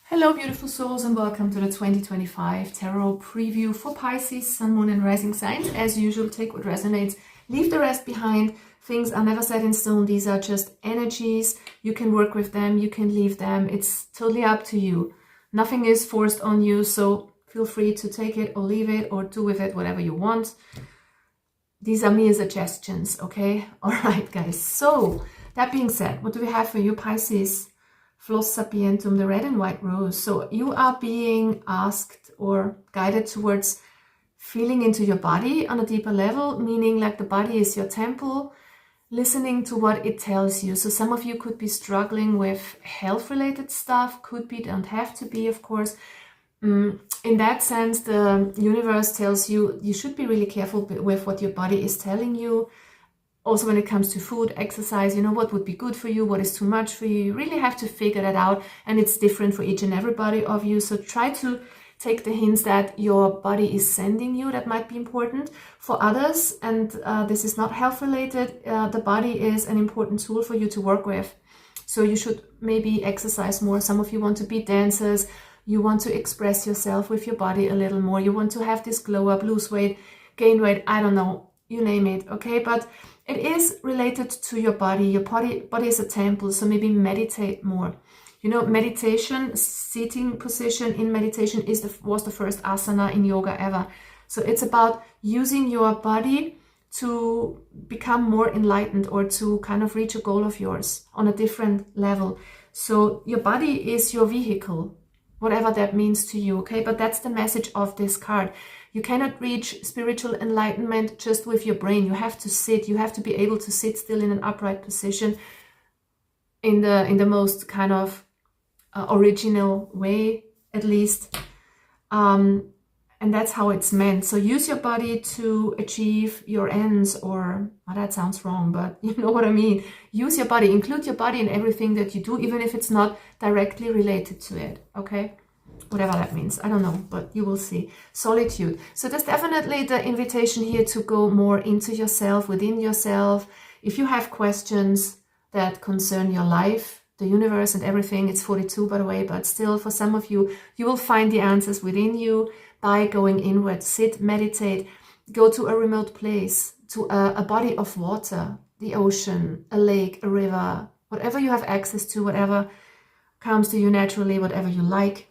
Hello, beautiful souls, and welcome to the 2025 Tarot Preview for Pisces, Sun, Moon, and Rising signs. As usual, take what resonates, leave the rest behind. Things are never set in stone. These are just energies. You can work with them, you can leave them. It's totally up to you. Nothing is forced on you, so feel free to take it or leave it or do with it whatever you want. These are mere suggestions, okay? All right, guys. So, that being said, what do we have for you, Pisces? Flos Sapientum, the red and white rose. So you are being asked or guided towards feeling into your body on a deeper level, meaning like the body is your temple, listening to what it tells you. So some of you could be struggling with health-related stuff, could be, don't have to be, of course. In that sense, the universe tells you you should be really careful with what your body is telling you. Also, when it comes to food, exercise, you know, what would be good for you, what is too much for you. You really have to figure that out, and it's different for each and everybody of you. So try to take the hints that your body is sending you. That might be important for others, and this is not health related. The body is an important tool for you to work with. So you should maybe exercise more. Some of you want to be dancers. You want to express yourself with your body a little more. You want to have this glow up, lose weight, gain weight. I don't know, you name it, okay? But it is related to your body. Your body is a temple, so maybe meditate more. You know, meditation, sitting position in meditation was the first asana in yoga ever. So it's about using your body to become more enlightened or to kind of reach a goal of yours on a different level. So your body is your vehicle, whatever that means to you, okay? But that's the message of this card. You cannot reach spiritual enlightenment just with your brain. You have to sit. You have to be able to sit still in an upright position in the most kind of original way, at least. And that's how it's meant. So use your body to achieve your ends, or well, that sounds wrong, but you know what I mean. Use your body. Include your body in everything that you do, even if it's not directly related to it, okay? Whatever that means, I don't know, but you will see. Solitude. So there's definitely the invitation here to go more into yourself, within yourself. If you have questions that concern your life, the universe and everything, it's 42 by the way, but still for some of you, you will find the answers within you by going inward. Sit, meditate, go to a remote place, to a body of water, the ocean, a lake, a river, whatever you have access to, whatever comes to you naturally, whatever you like.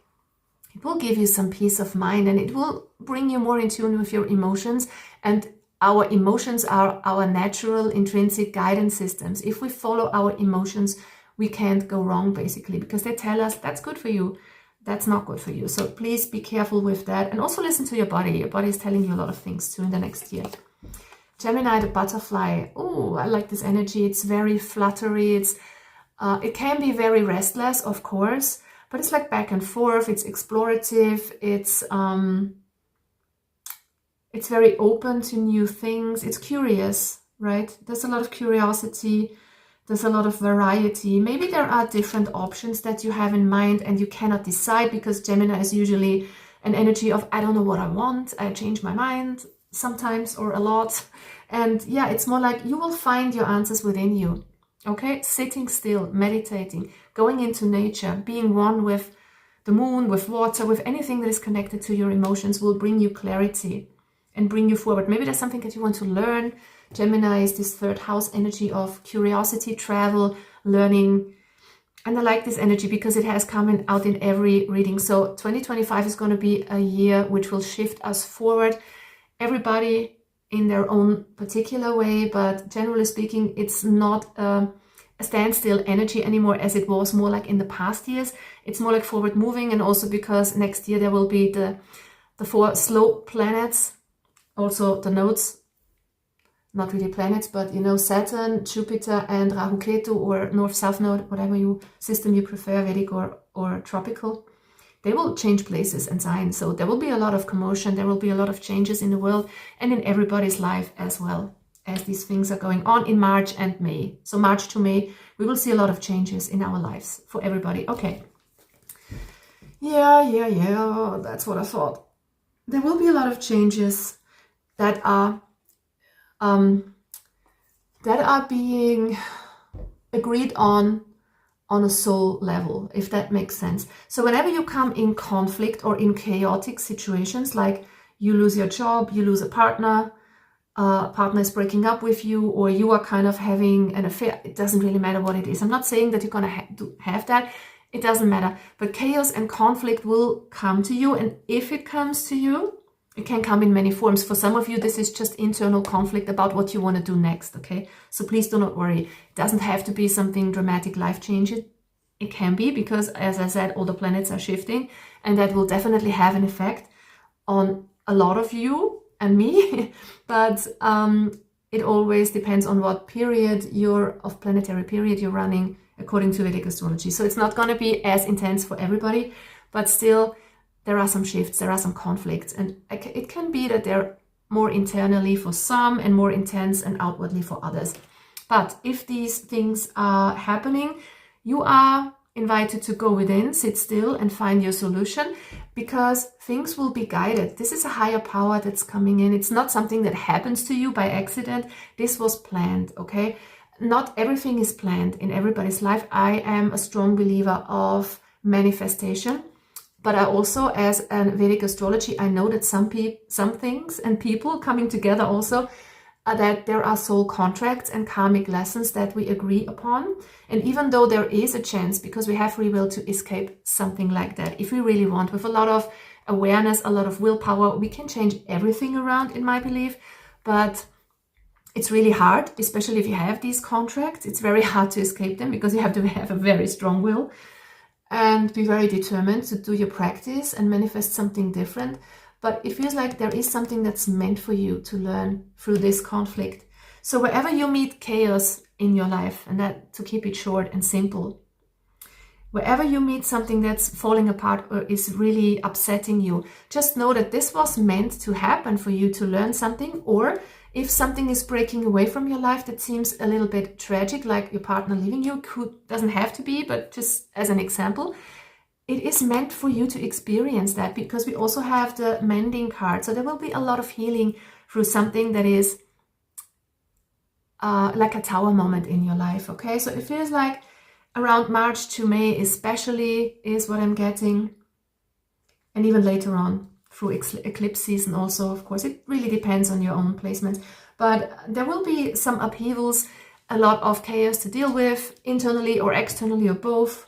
It will give you some peace of mind, and it will bring you more in tune with your emotions. And our emotions are our natural intrinsic guidance systems. If we follow our emotions, we can't go wrong, basically, because they tell us that's good for you, that's not good for you. So please be careful with that, and also listen to your body. Your body is telling you a lot of things too in the next year. Gemini, the butterfly. Oh, I like this energy. It's very fluttery. It can be very restless, of course, but it's like back and forth. It's explorative. It's very open to new things. It's curious, right? There's a lot of curiosity. There's a lot of variety. Maybe there are different options that you have in mind and you cannot decide, because Gemini is usually an energy of, I don't know what I want. I change my mind sometimes or a lot. And yeah, it's more like you will find your answers within you. Okay, sitting still, meditating, going into nature, being one with the moon, with water, with anything that is connected to your emotions will bring you clarity and bring you forward. Maybe there's something that you want to learn. Gemini is this third house energy of curiosity, travel, learning. And I like this energy because it has come out in every reading. So 2025 is going to be a year which will shift us forward. Everybody in their own particular way, but generally speaking, it's not a standstill energy anymore as it was more like in the past years. It's more like forward moving, and also because next year there will be the 4 slow planets, also the nodes, not really planets, but you know, Saturn, Jupiter, and Rahu Ketu, or north-south node, whatever system you prefer, Vedic or tropical. They will change places and signs. So there will be a lot of commotion. There will be a lot of changes in the world and in everybody's life as well, as these things are going on in March and May. So March to May, we will see a lot of changes in our lives for everybody. Okay. Yeah. That's what I thought. There will be a lot of changes that are being agreed on on a soul level, if that makes sense. So whenever you come in conflict or in chaotic situations, like you lose your job, you lose a partner is breaking up with you, or you are kind of having an affair, it doesn't really matter what it is. I'm not saying that you're going to have that. It doesn't matter. But chaos and conflict will come to you. And if it comes to you, it can come in many forms. For some of you, this is just internal conflict about what you want to do next, okay? So please do not worry. It doesn't have to be something dramatic, life-changing. It can be, because, as I said, all the planets are shifting, and that will definitely have an effect on a lot of you and me. But it always depends on what period of planetary period you're running according to Vedic astrology. So it's not going to be as intense for everybody, but still, there are some shifts, there are some conflicts, and it can be that they're more internally for some and more intense and outwardly for others. But if these things are happening, you are invited to go within, sit still, and find your solution, because things will be guided. This is a higher power that's coming in. It's not something that happens to you by accident. This was planned, okay? Not everything is planned in everybody's life. I am a strong believer of manifestation. But I also, as a Vedic astrology, I know that some things and people coming together also, that there are soul contracts and karmic lessons that we agree upon. And even though there is a chance, because we have free will, to escape something like that, if we really want, with a lot of awareness, a lot of willpower, we can change everything around, in my belief. But it's really hard, especially if you have these contracts. It's very hard to escape them, because you have to have a very strong will and be very determined to do your practice and manifest something different. But it feels like there is something that's meant for you to learn through this conflict. So wherever you meet chaos in your life, and that, to keep it short and simple, wherever you meet something that's falling apart or is really upsetting you, just know that this was meant to happen for you to learn something. Or if something is breaking away from your life that seems a little bit tragic, like your partner leaving you, doesn't have to be, but just as an example, it is meant for you to experience that, because we also have the mending card. So there will be a lot of healing through something that is like a tower moment in your life, okay? So it feels like around March to May especially is what I'm getting, and even later on through eclipse season also, of course. It really depends on your own placements. But there will be some upheavals, a lot of chaos to deal with, internally or externally or both.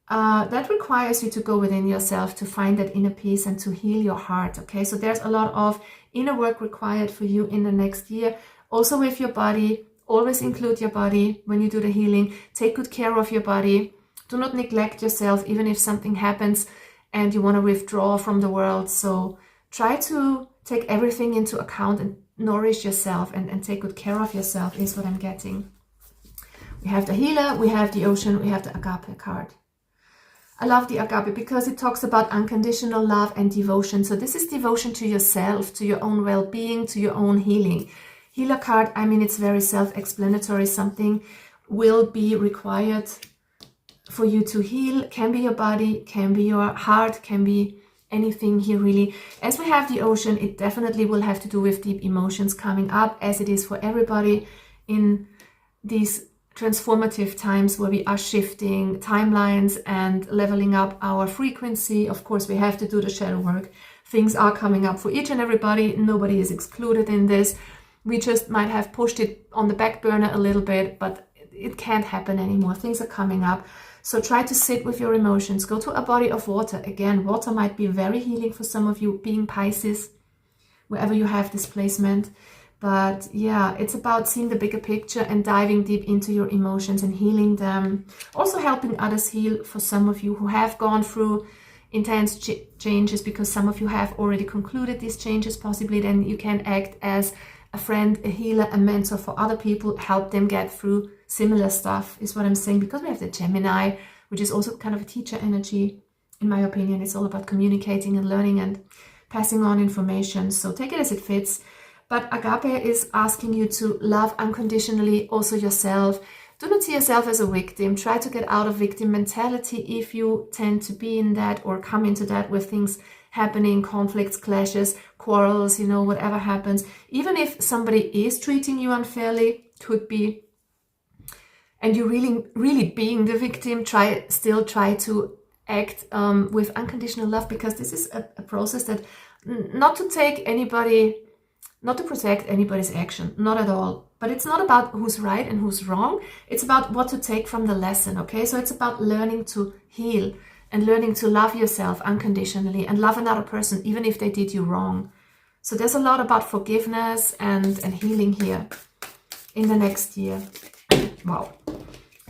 That requires you to go within yourself to find that inner peace and to heal your heart, okay? So there's a lot of inner work required for you in the next year. Also with your body, always include your body when you do the healing. Take good care of your body. Do not neglect yourself, even if something happens and you want to withdraw from the world. So try to take everything into account and nourish yourself and take good care of yourself is what I'm getting. We have the healer, we have the ocean, we have the agape card. I love the agape because it talks about unconditional love and devotion. So this is devotion to yourself, to your own well-being, to your own healing. Healer card, I mean, it's very self-explanatory. Something will be required for you to heal. Can be your body, can be your heart, can be anything here really. As we have the ocean, it definitely will have to do with deep emotions coming up, as it is for everybody in these transformative times where we are shifting timelines and leveling up our frequency. Of course, we have to do the shadow work. Things are coming up for each and everybody. Nobody is excluded in this. We just might have pushed it on the back burner a little bit, but it can't happen anymore. Things are coming up. So try to sit with your emotions. Go to a body of water. Again, water might be very healing for some of you, being Pisces, wherever you have this placement. But yeah, it's about seeing the bigger picture and diving deep into your emotions and healing them. Also helping others heal for some of you who have gone through intense changes, because some of you have already concluded these changes. Possibly then you can act as a friend, a healer, a mentor for other people, help them get through similar stuff is what I'm saying. Because we have the Gemini, which is also kind of a teacher energy. In my opinion, it's all about communicating and learning and passing on information. So take it as it fits. But agape is asking you to love unconditionally also yourself. Do not see yourself as a victim. Try to get out of victim mentality if you tend to be in that or come into that with things happening, conflicts, clashes, quarrels, you know, whatever happens. Even if somebody is treating you unfairly, could be and you're really being the victim, still try to act with unconditional love, because this is a process that not to protect anybody's action, not at all. But it's not about who's right and who's wrong. It's about what to take from the lesson, okay? So it's about learning to heal and learning to love yourself unconditionally and love another person, even if they did you wrong. So there's a lot about forgiveness and healing here in the next year. Wow.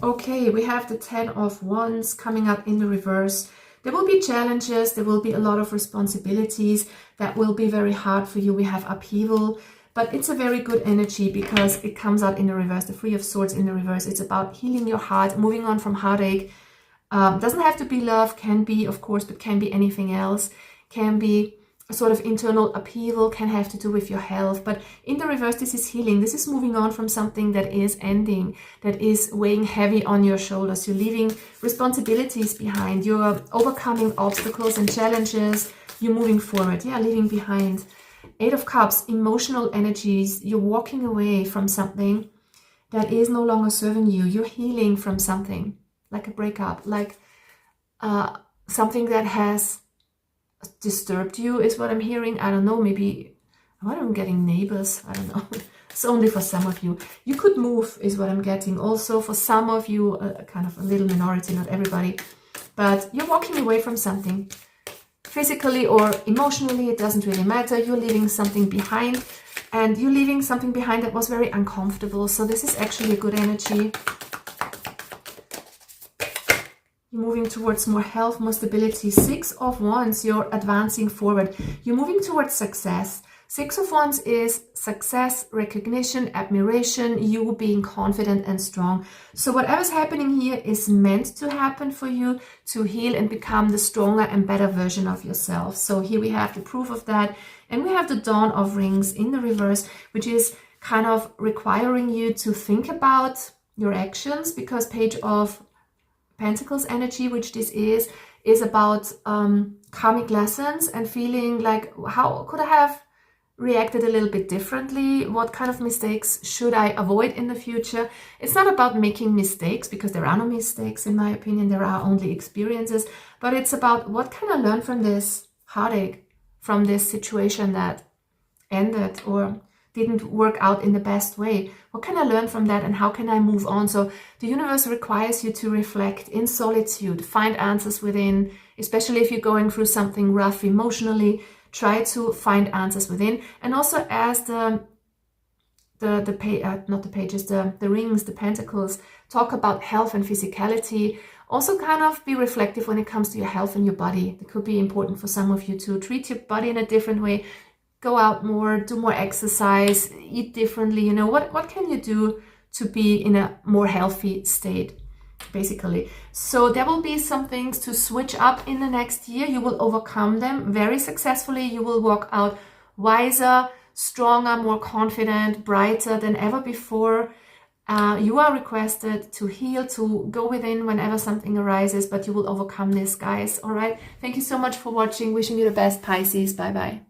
Okay, we have the 10 of Wands coming up in the reverse. There will be challenges. There will be a lot of responsibilities that will be very hard for you. We have upheaval, but it's a very good energy because it comes out in the reverse. The 3 of Swords in the reverse. It's about healing your heart, moving on from heartache. Doesn't have to be love, can be, of course, but can be anything else. Can be a sort of internal upheaval, can have to do with your health. But in the reverse, this is healing. This is moving on from something that is ending, that is weighing heavy on your shoulders. You're leaving responsibilities behind. You're overcoming obstacles and challenges. You're moving forward. Yeah, leaving behind. 8 of Cups, emotional energies. You're walking away from something that is no longer serving you. You're healing from something, like a breakup, like something that has disturbed you is what I'm hearing. I don't know, maybe what I'm getting, neighbors, I don't know. It's only for some of you. You could move is what I'm getting. Also for some of you, kind of a little minority, not everybody, but you're walking away from something physically or emotionally. It doesn't really matter. You're leaving something behind, and you're leaving something behind that was very uncomfortable. So this is actually a good energy. You're moving towards more health, more stability. 6 of Wands, you're advancing forward. You're moving towards success. 6 of Wands is success, recognition, admiration, you being confident and strong. So whatever's happening here is meant to happen for you to heal and become the stronger and better version of yourself. So here we have the proof of that. And we have the Dawn of Rings in the reverse, which is kind of requiring you to think about your actions, because Page of Pentacles energy, which this is about karmic lessons and feeling like, how could I have reacted a little bit differently? What kind of mistakes should I avoid in the future? It's not about making mistakes, because there are no mistakes in my opinion. There are only experiences. But it's about what can I learn from this heartache, from this situation that ended or didn't work out in the best way. What can I learn from that, and how can I move on? So the universe requires you to reflect in solitude, find answers within, especially if you're going through something rough emotionally. Try to find answers within. And also as the rings, the pentacles talk about health and physicality, also kind of be reflective when it comes to your health and your body. It could be important for some of you to treat your body in a different way. Go out more, do more exercise, eat differently. You know, what can you do to be in a more healthy state, basically? So there will be some things to switch up in the next year. You will overcome them very successfully. You will walk out wiser, stronger, more confident, brighter than ever before. You are requested to heal, to go within whenever something arises, but you will overcome this, guys. All right. Thank you so much for watching. Wishing you the best, Pisces. Bye-bye.